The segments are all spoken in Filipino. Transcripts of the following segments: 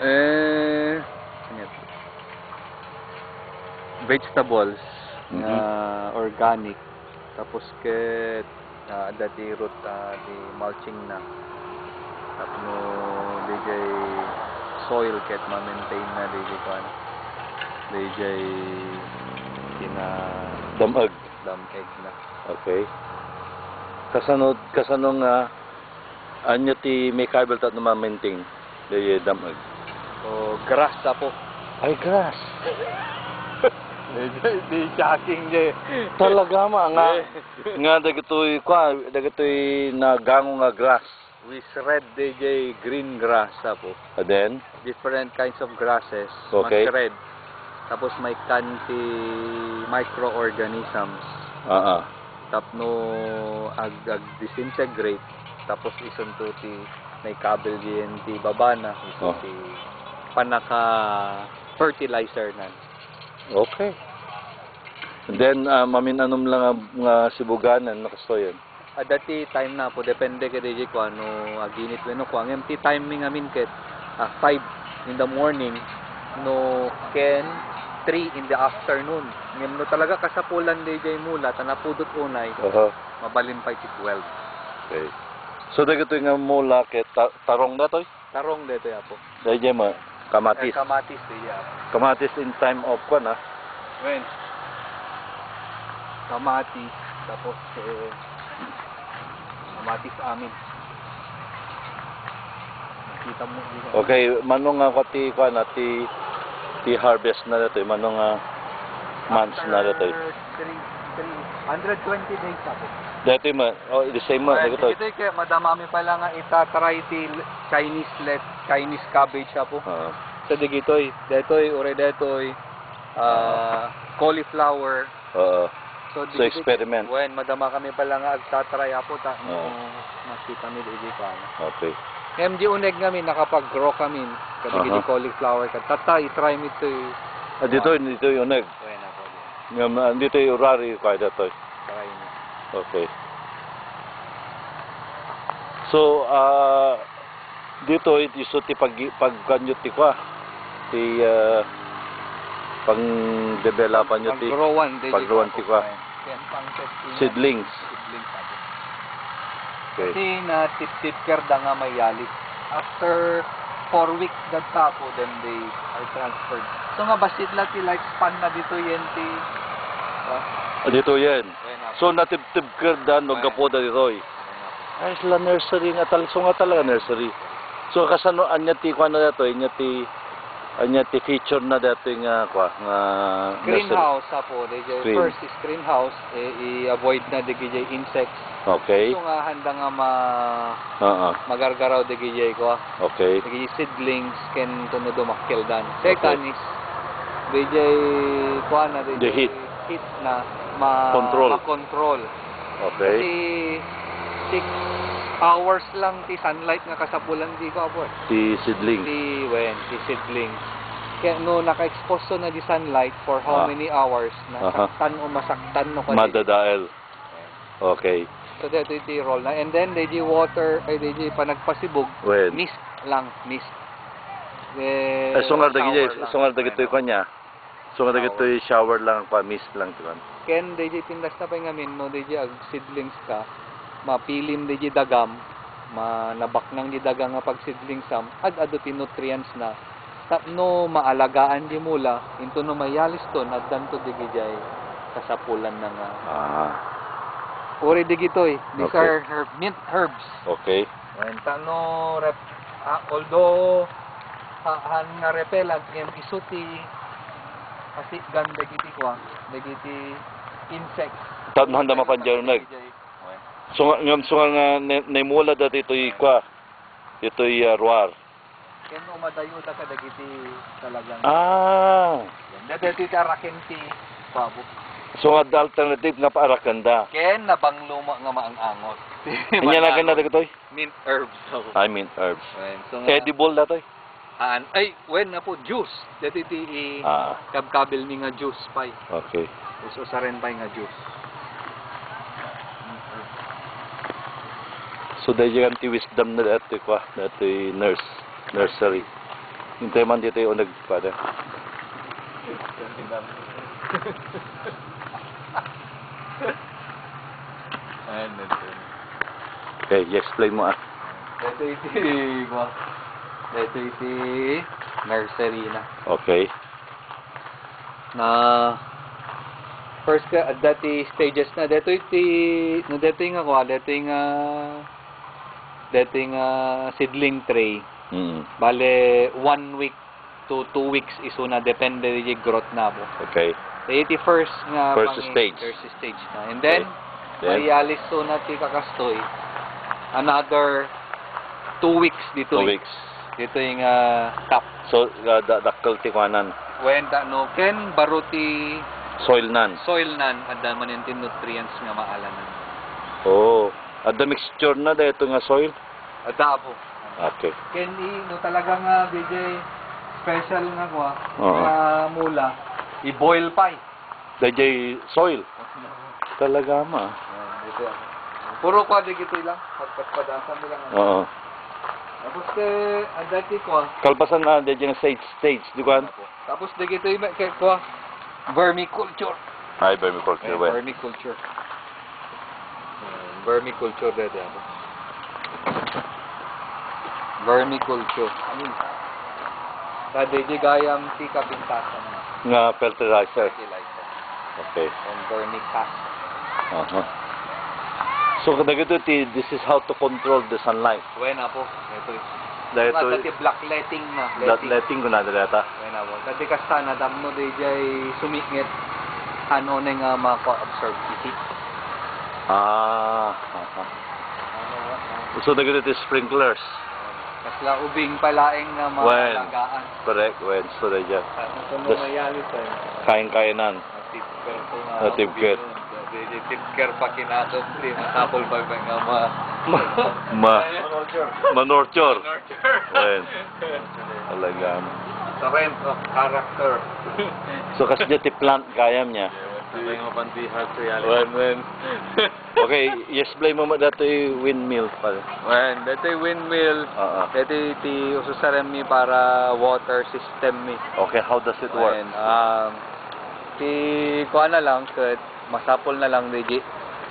Ano yun? Vegetables organic tapos ket dati root di mulching na tapno DJ soil ket ma-maintain na DJ kan DJ kina Damag na. Okay. Kasano nga anyo ti may cable tat na ma-maintain DJ damag. O grass po. Ay grass. Di shocking je. Talaga nga dagitoy nagango nga grass. We red DJ green grass po. And then Different kinds of grasses. Okay. Mas red. Tapos may kanti microorganisms. Tapno ag disintegrate. Tapos ison to ti may kabel di baba na. Ison ti panaka fertilizer na. Okay. And then maminanom lang nga sibuganan nakastoyan. Dati time na po depende kay DJ ko ano aginit no ko ang empty timing amin ket 5 in the morning no ken 3 in the afternoon. Ngem no talaga kasapulan DJ mula tanapudot unay. Mabalimpay ti 12. Okay. So dagitoy nga mula ket tarong datoy. Tarong dito ya po. Dayjay ma kamatis. Kamatis ya. Kamatis in time of kwan ha. When kamatis tapos kamatis amin. Nakita mo dito. Okay, manong nga ti kwan ti harvest na datoy manong months na datoy. 120 days po. Datoy the same mo dagitoy. Dito kay madamami pala nga itatry ti Chinese cabbage po. Sa digitoy, detoy cauliflower. So experiment. When madama kami pala nga agtatry po makita mi DJ pa. Okay. MD uneg kami nakapag-grow kami kasi cauliflower kat try mi to. Dito yung uneg. Bueno po. Ngam dito yung urari kay datoy. Try mi. Okay. So dito iso ti pagkanyot ti kwa ti pang-developan nyo ti pag-growan ti kwa seedlings. Okay. Kasi na tip kerda nga may yalit. After 4 weeks po then they are transferred. So nga basit lang ti lifespan na dito yan ti dito yan. So natib-tib kerda no gapoda dito. Ay sila nursery nga talaga nursery. So kasano anya ti kwa na dato anya ti feature na dato nga kwa nga greenhouse po DJ. First is greenhouse i-avoid na DJ insects. Okay. So nga handa nga magargaraw DJ ko. Okay. DJ seedlings ken tuno dumakkel dan. Second is DJ kwa na DJ the heat na ma-control. Okay. Kasi 6 hours lang ti sunlight nga kasapulan di ko po. Ti seedling. Ti seedlings. Kaya no naka-expose na di sunlight for how many hours na saktan o masaktan no kasi. Madadael. Okay. So dito iti roll na and then DJ water ay DJ panagpasibog. Mist lang, mist. Sungar dagitoy kanya. Sungar dagitoy shower lang pa mist lang tuan. Ken DJ pindas na pa ngamin no DJ ag seedlings ka. Mapilim di dagam, manabak nang di dagang nga pagsidling sam, ado ti nutrients na. Tapno maalagaan di mula, into no mayalis ton, addan to di gijay kasapulan na nga. Uri di gitoy, these are mint herbs. Okay. And tano, although han nga repellent, yung isuti, kasi ganda giti ko, dagiti insects. Tano handa mapanjaro nag. So nga naimula dati ito'y kwa, ito'y ruar. Kaya umadayo ta kadagiti talagang. Dati iti arakenti babo. So nga alternative nga paarakanda. Ken nabang luma nga maangangot. Inya na ganda dagitoy? Mint herbs. I mint herbs. So edible datoy? Ay, when na po juice. Dati iti kabkabil ni nga juice pay. Okay. So sa ren pay nga juice. So dahil ti wisdom na dati kwa, dati nursery. Hintay man dito yung unag pada. Okay, explain mo ah. Dito iti nursery na. Okay. Na first ka at dati stages na dito iti no dito nga ko dito nga seedling tray. Bale 1 week to 2 weeks iso na depende di growth na po. Okay. Iti first nga First stage na. And then marialis so na ti kakastoy another 2 weeks dito. 2 weeks. Dito yung top. So dakkel ti kuanan. When no ken baruti Soil nan. at daman yung nutrients nga maalanan. Oh, at the mixture na dito nga soil. At po. Okay. Ken no talaga nga DJ special nga ko nga mula i-boil pa. DJ soil. Talaga ma. Dito. Puro kwa digito lang pagpadasan lang. Oo. Tapos dati ko Kalpasan na DJ nga stage, di ba? tapos digito kay ko vermiculture. Ay, vermiculture well. Vermiculture. Vermiculture dito ako. Vermiculture. Dati gayam si kapintasan na. Nga fertilizer. Fertilizer. Okay. And vermicast. So dagito this is how to control the sunlight. Buena po. Ito. Dito Dati blackletting na. letting ko na data. Buena po. Dati kasta na damno DJ sumingit ano na nga maka-absorb heat. So dagito sprinklers. Kasla ubing palaeng nga maalagaan. Correct. When so dyan. Ano mayali sa Kain-kainan. Native care. Native care pa kinatong di matapol pa nga Manurture. When. Talaga. Current of character. So kasi dyan ti plant kayam niya. May mga pantihan sa yali. Okay, yes blame mo dato yung windmill pala. When dati windmill, dati ti ususaran mi para water system mi. Okay, how does it work? When ti kuha na lang ket masapol na lang di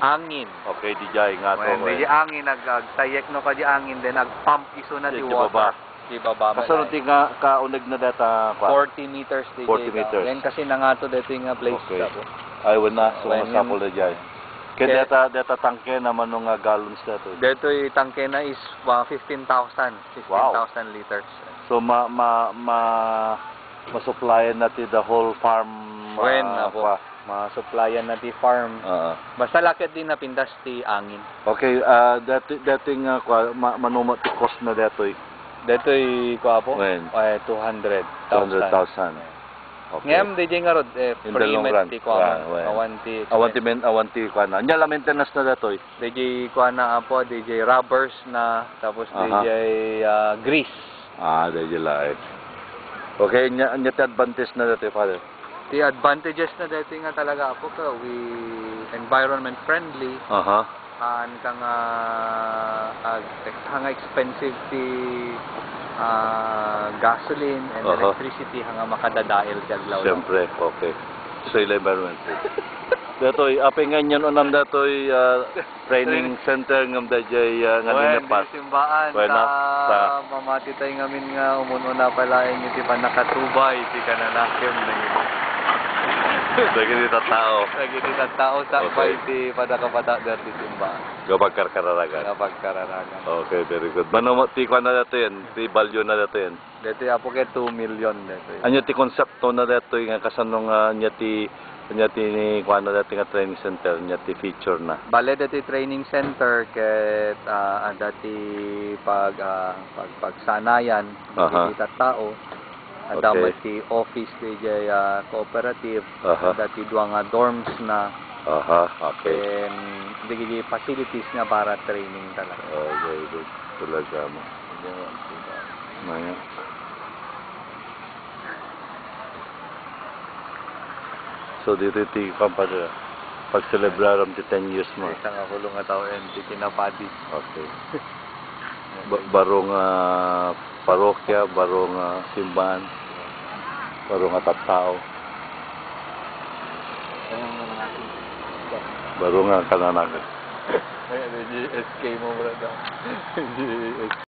angin. Okay, di jay nga to. When di angin nagtayek no kadi angin then nagpump iso na di water. Di baba. Kasunod ti nga kaunag na data pa. 40 meters di 40 meters. Then kasi na nga to dito nga place Okay. dapo. Ay wala so When masapol na jay. Kaya data tangke naman nung gallons dato. Dito yung tangke na is 15,000 liters. So ma-supplyan natin the whole farm. When ma-supplyan na di farm. Basta lakit din na pindas ti angin. Okay, dati nga manumot ti cost na dato. Dito yung kuha po? When? 200,000. 200,000. Okay. Ngayon, DJ nga rod, In the long run. ti kuha mo. Awanti kuha na. Nya la maintenance na dato. DJ kuha na po, DJ rubbers na, tapos DJ grease. DJ la Okay, nya ti advantage na dato, father. The advantages na dito nga talaga po ka, we environment friendly. Kang expensive ti gasoline and electricity hanga makadadail ti aglaw. Siyempre, okay. So environment. Datoy apingan yan unam datoy training center ngam dajay nga pas. Simbaan sa mamati tay ngamin nga umununa pala iti panakatubay ti kananakem na Lagi dito tao. Lagi dito tao sa iti padakapada dati simbaan. Kapag kararagan. Okay, very good. Mano ti kuan na dato yan, ti value na dato yan. Dito apo kay 2 million dito. Anyo ti konsepto na dato nga kasanong nya ti ni kuan na dato nga training center, nya ti feature na. Bale dati training center ket dati pagsanayan kita tao. Adamay ti office DJ cooperative, dati duwa nga dorms na. Okay. And digidi facilities nga para training talaga. Okay, good. Talaga mo. Maya. So dito ti kampada pag-celebrate ti 10 years mo. Isang akulong nga tao and ti kinapadi. Okay. barong parokya, barong simbahan, barong tattao, Ayun nga natin. barong kananaga. Ayan, GSK mo, brother. GSK.